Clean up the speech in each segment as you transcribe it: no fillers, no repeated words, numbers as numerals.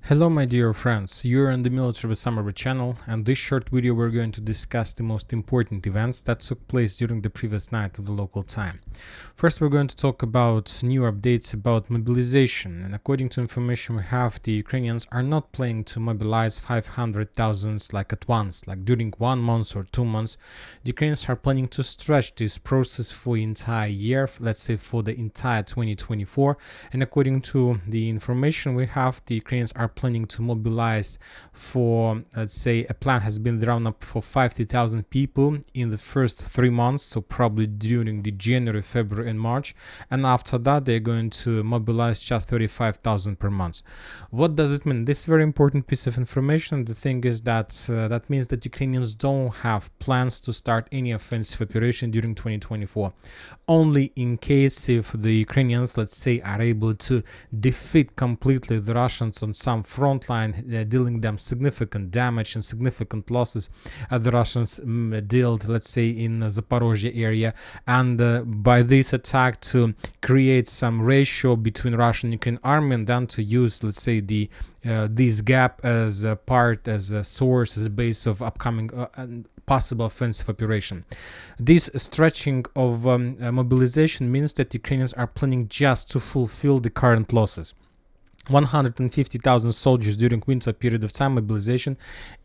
Hello my dear friends, you're on the Military Summary channel, and this short video we're going to discuss the most important events that took place during the previous night of the local time. First, we're going to talk about new updates about mobilization, and according to information we have, the Ukrainians are not planning to mobilize 500,000 like at once, like during 1 month or 2 months. The Ukrainians are planning to stretch this process for the entire year, let's say for the entire 2024, and according to the information we have, the Ukrainians are planning to mobilize for, let's say, a plan has been drawn up for 50,000 people in the first 3 months, so probably during the January, February and March, and after that they're going to mobilize just 35,000 per month. What does it mean? This is a very important piece of information. The thing is that that means that Ukrainians don't have plans to start any offensive operation during 2024. Only in case if the Ukrainians, let's say, are able to defeat completely the Russians on some front line, dealing them significant damage and significant losses the Russians dealt, let's say, in Zaporozhye area, and by this attack to create some ratio between Russian and Ukrainian army, and then to use, let's say, the this gap as a part, as a source, as a base of upcoming possible offensive operation. This stretching of mobilization means that Ukrainians are planning just to fulfill the current losses. 150,000 soldiers during winter period of time mobilization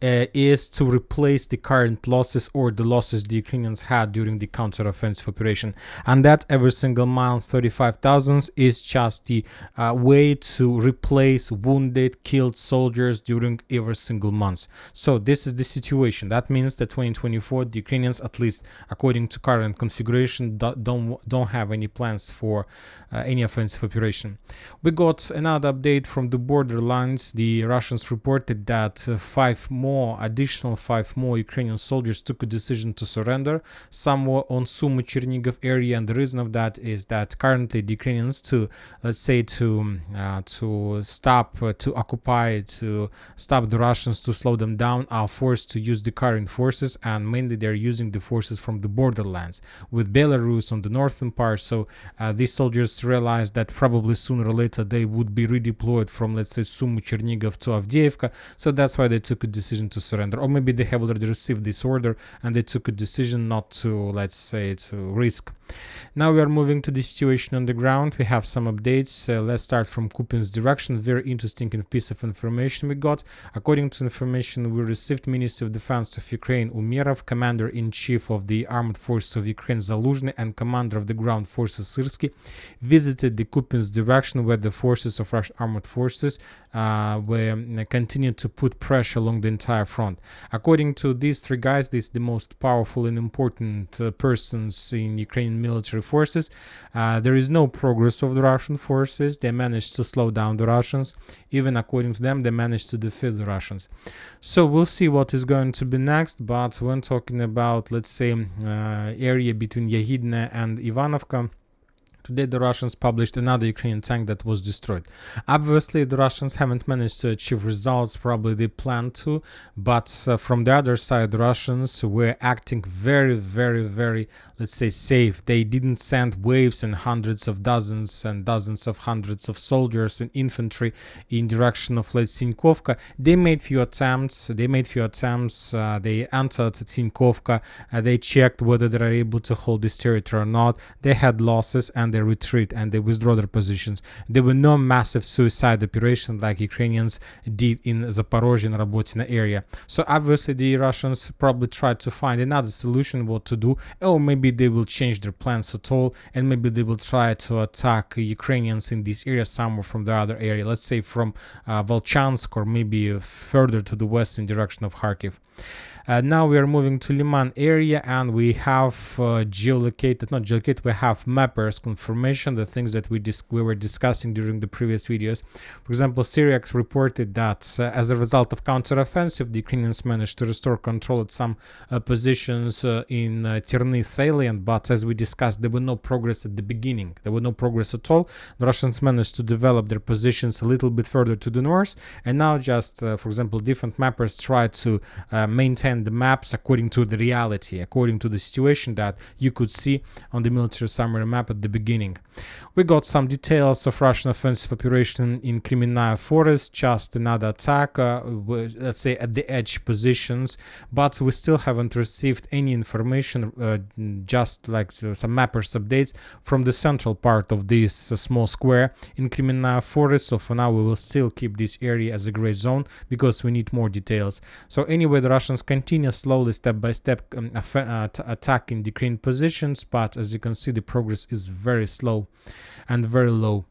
is to replace the current losses or the losses the Ukrainians had during the counter-offensive operation, and that every single month 35,000 is just the way to replace wounded, killed soldiers during every single month. So this is the situation. That means that 2024 the Ukrainians, at least according to current configuration, don't have any plans for any offensive operation. We got another update from the borderlines. The Russians reported that five more Ukrainian soldiers took a decision to surrender somewhere on Sumy-Chernigov area, and the reason of that is that currently the Ukrainians, to let's say to stop the Russians, to slow them down, are forced to use the current forces, and mainly they're using the forces from the borderlands with Belarus on the northern part. So these soldiers realized that probably sooner or later they would be redeployed from, let's say, Sumy-Chernigov to Avdiivka, so that's why they took a decision to surrender. Or maybe they have already received this order and they took a decision not to, let's say, to risk. Now we are moving to the situation on the ground. We have some updates. Let's start from Kupyansk direction. Very interesting piece of information we got. According to information we received, Minister of Defense of Ukraine Umerov, Commander-in-Chief of the Armed Forces of Ukraine Zaluzhny, and Commander of the Ground Forces Syrsky visited the Kupyansk direction, where the forces of Russian armed forces continued to put pressure along the entire front. According to these three guys, these are the most powerful and important persons in Ukrainian military forces. There is no progress of the Russian forces. They managed to slow down the Russians. Even according to them, they managed to defeat the Russians. So we'll see what is going to be next. But when talking about, let's say, area between Yahidne and Ivanovka, today the Russians published another Ukrainian tank that was destroyed. Obviously the Russians haven't managed to achieve results probably they planned to, but from the other side the Russians were acting very, let's say, safe. They didn't send waves and hundreds of dozens and dozens of hundreds of soldiers and infantry in direction of, let's say, Sinkovka. They made few attempts. They entered Sinkovka. They checked whether they are able to hold this territory or not. They had losses and they retreat and they withdraw their positions. There were no massive suicide operations like Ukrainians did in Zaporozhye and Robotyne area. So obviously the Russians probably tried to find another solution what to do, or maybe they will change their plans at all, and maybe they will try to attack Ukrainians in this area somewhere from the other area, let's say from Volchansk, or maybe further to the west in direction of Kharkiv. Now we are moving to Lyman area, and we have we have mappers confirmation, the things that we were discussing during the previous videos. For example, Syriacs reported that as a result of counteroffensive, the Ukrainians managed to restore control at some positions in Terny salient, but as we discussed, there were no progress at the beginning. There were no progress at all. The Russians managed to develop their positions a little bit further to the north, and now just, for example, different mappers try to maintain the maps according to the reality, according to the situation that you could see on the military summary map at the beginning. We got some details of Russian offensive operation in Krynky forest, just another attack, let's say at the edge positions, but we still haven't received any information, just like some mappers updates from the central part of this small square in Krynky forest. So for now we will still keep this area as a gray zone because we need more details. So anyway, the Russians continue slowly, step by step, attacking the Krynky positions, but as you can see, the progress is very slow and very low.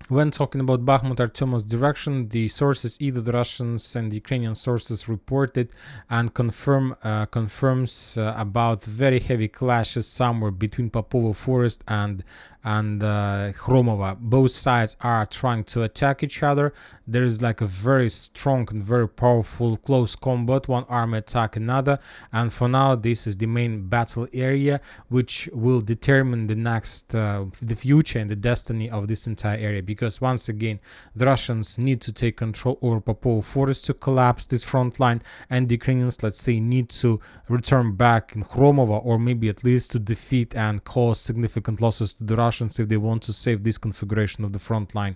When talking about Bahmut Artyomov's direction, the sources, either the Russians and the Ukrainian sources, reported and confirms about very heavy clashes somewhere between Popovo Forest and Khromova. Both sides are trying to attack each other. There is like a very strong and very powerful close combat, one army attack another, and for now this is the main battle area which will determine the next the future and the destiny of this entire area, because once again the Russians need to take control over Popovo Forest to collapse this front line, and the Ukrainians, let's say, need to return back in Khromova, or maybe at least to defeat and cause significant losses to the Russians if they want to save this configuration of the front line.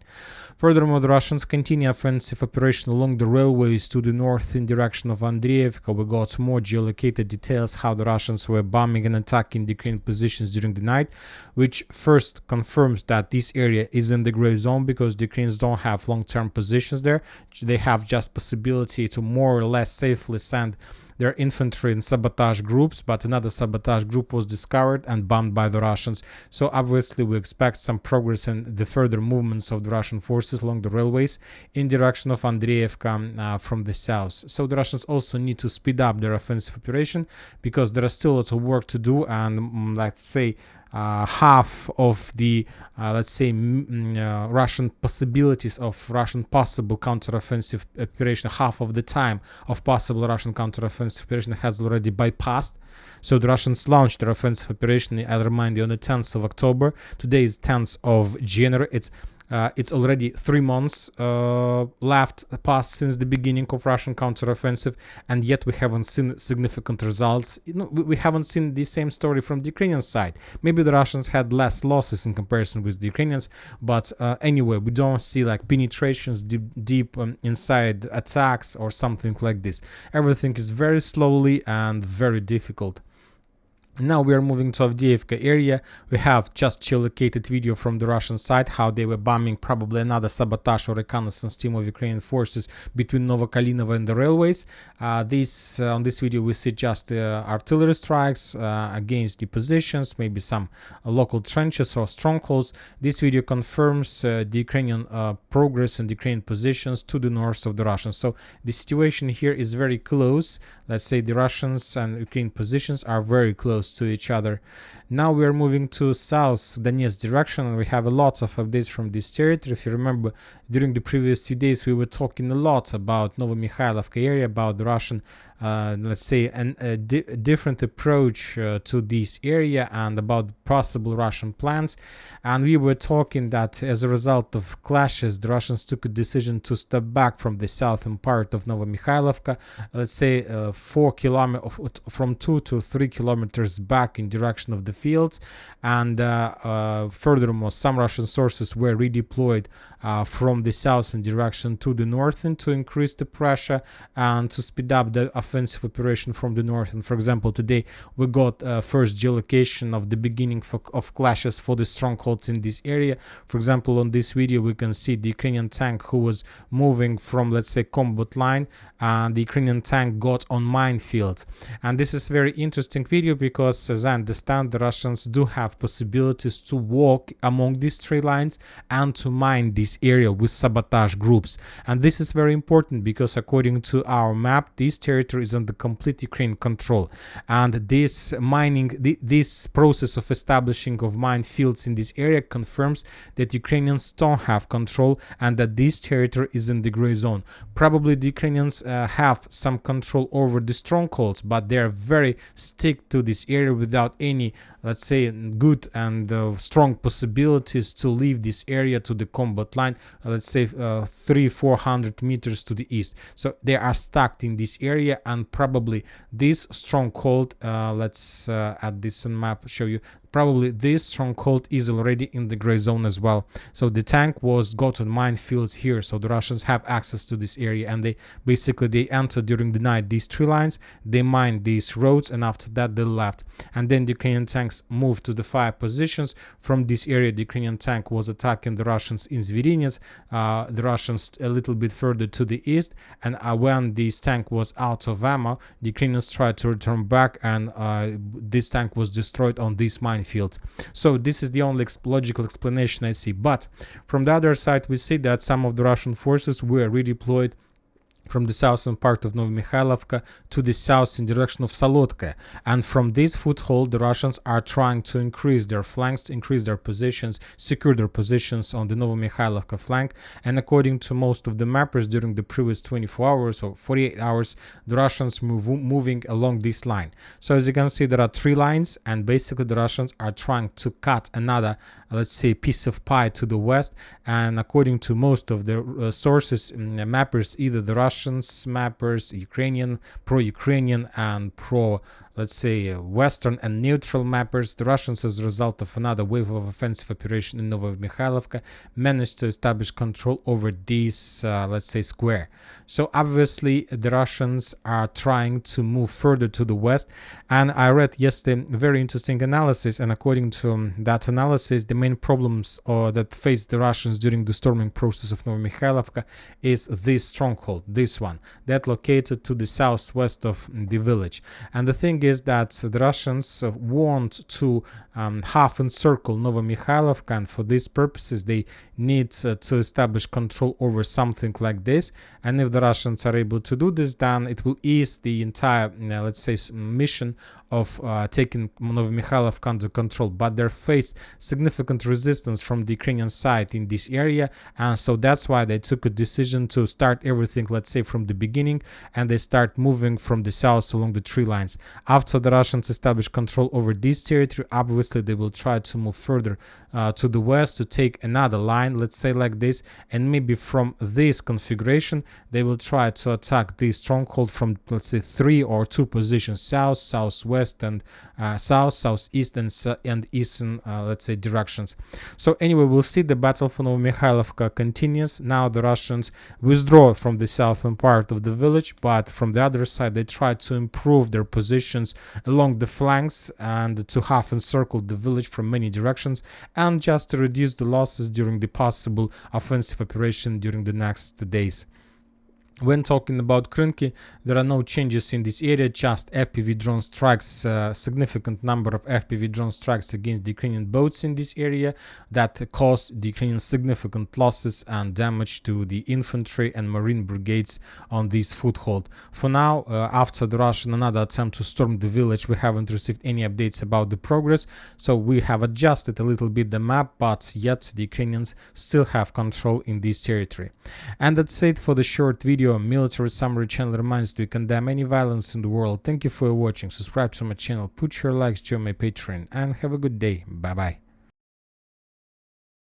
Furthermore, the Russians continue offensive operation along the railways to the north in direction of Avdiivka. We got more geolocated details how the Russians were bombing and attacking the Ukrainian positions during the night, which first confirms that this area is in the gray zone because the Ukrainians don't have long-term positions there. They have just possibility to more or less safely send their infantry in sabotage groups, but another sabotage group was discovered and bombed by the Russians. So obviously we expect some progress in the further movements of the Russian forces along the railways in direction of Avdiivka from the south. So the Russians also need to speed up their offensive operation because there is still a lot of work to do, and let's say half of the Russian possibilities of Russian possible counteroffensive operation, half of the time of possible Russian counteroffensive operation has already bypassed. So the Russians launched their offensive operation, I remind you, on the 10th of October. Today is 10th of January. It's already 3 months passed since the beginning of Russian counteroffensive, and yet we haven't seen significant results. We haven't seen the same story from the Ukrainian side. Maybe the Russians had less losses in comparison with the Ukrainians, but anyway, we don't see like penetrations deep inside attacks or something like this. Everything is very slowly and very difficult. Now we are moving to Avdiivka area. We have just geolocated video from the Russian side, how they were bombing probably another sabotage or reconnaissance team of Ukrainian forces between Novokalinova and the railways. On this video we see just artillery strikes against the positions, maybe some local trenches or strongholds. This video confirms the Ukrainian progress and Ukrainian positions to the north of the Russians. So the situation here is very close. Let's say the Russians and Ukrainian positions are very close to each other. Now we are moving to south Donetsk direction, and we have a lot of updates from this territory. If you remember, during the previous few days we were talking a lot about Novomikhailivka area, about the Russian let's say a different approach to this area and about possible Russian plans, and we were talking that as a result of clashes the Russians took a decision to step back from the southern part of Novomikhailivka, let's say 4 kilometers, from 2 to 3 kilometers back in direction of the fields, and furthermore some Russian sources were redeployed from the southern direction to the northern to increase the pressure and to speed up the offensive operation from the north. And for example, today we got first geolocation of the beginning of clashes for the strongholds in this area. For example, on this video we can see the Ukrainian tank who was moving from, let's say, combat line, and the Ukrainian tank got on minefields. And this is very interesting video because, as I understand, the Russians do have possibilities to walk among these tree lines and to mine this area with sabotage groups. And this is very important because according to our map, this territory is under complete Ukrainian control, and this mining, this process of establishing of minefields in this area confirms that Ukrainians don't have control and that this territory is in the gray zone. Probably the Ukrainians have some control over the strongholds, but they are very stick to this area without any, let's say, good and strong possibilities to leave this area to the combat line, let's say 300-400 meters to the east. So they are stuck in this area, and probably this stronghold, let's add this on map, show you, probably this stronghold is already in the gray zone as well. So the tank was got on minefields here, so the Russians have access to this area, and they entered during the night these tree lines, they mined these roads, and after that they left. And then the Ukrainian tanks moved to the fire positions. From this area, the Ukrainian tank was attacking the Russians in Zvirinets, the Russians a little bit further to the east, and when this tank was out of ammo, the Ukrainians tried to return back, and this tank was destroyed on these minefields. So this is the only logical explanation I see. But from the other side, we see that some of the Russian forces were redeployed from the southern part of Novomikhailivka to the south in direction of Solotka. And from this foothold, the Russians are trying to increase their flanks, increase their positions, secure their positions on the Novomikhailivka flank. And according to most of the mappers, during the previous 24 hours or 48 hours, the Russians moving along this line. So as you can see, there are three lines, and basically the Russians are trying to cut another, let's say, piece of pie to the west. And according to most of the sources, mappers, either the Russians mappers, Ukrainian, pro-Ukrainian and pro, let's say, Western and neutral mappers, the Russians, as a result of another wave of offensive operation in Novomikhailivka, managed to establish control over this, let's say, square. So obviously the Russians are trying to move further to the west, and I read yesterday a very interesting analysis, and according to that analysis, the main problems that faced the Russians during the storming process of Novomikhailivka is this stronghold, this one, that located to the southwest of the village. And the thing is that the Russians want to half encircle Novomikhailivka, and for these purposes they need to establish control over something like this. And if the Russians are able to do this, then it will ease the entire, let's say, mission of taking Novomikhailivka under control. But they faced significant resistance from the Ukrainian side in this area, and so that's why they took a decision to start everything, let's say, from the beginning, and they start moving from the south along the tree lines. After the Russians establish control over this territory, obviously they will try to move further to the west to take another line, let's say like this, and maybe from this configuration they will try to attack this stronghold from, let's say, 3 or 2 positions: south, southwest, and south, southeast, and eastern, let's say, directions. So anyway, we'll see the battle for Novomikhailivka continues. Now the Russians withdraw from the southern part of the village, but from the other side they try to improve their positions along the flanks and to half encircle the village from many directions, and just to reduce the losses during the possible offensive operation during the next days. When talking about Krynky, there are no changes in this area, just FPV drone strikes, significant number of FPV drone strikes against the Ukrainian boats in this area that caused the Ukrainians significant losses and damage to the infantry and marine brigades on this foothold. For now, after the Russian another attempt to storm the village, we haven't received any updates about the progress, so we have adjusted a little bit the map, but yet the Ukrainians still have control in this territory. And that's it for the short video. Military Summary channel reminds you to condemn any violence in the world. Thank you for watching. Subscribe to my channel, put your likes, join my Patreon, and have a good day. Bye bye.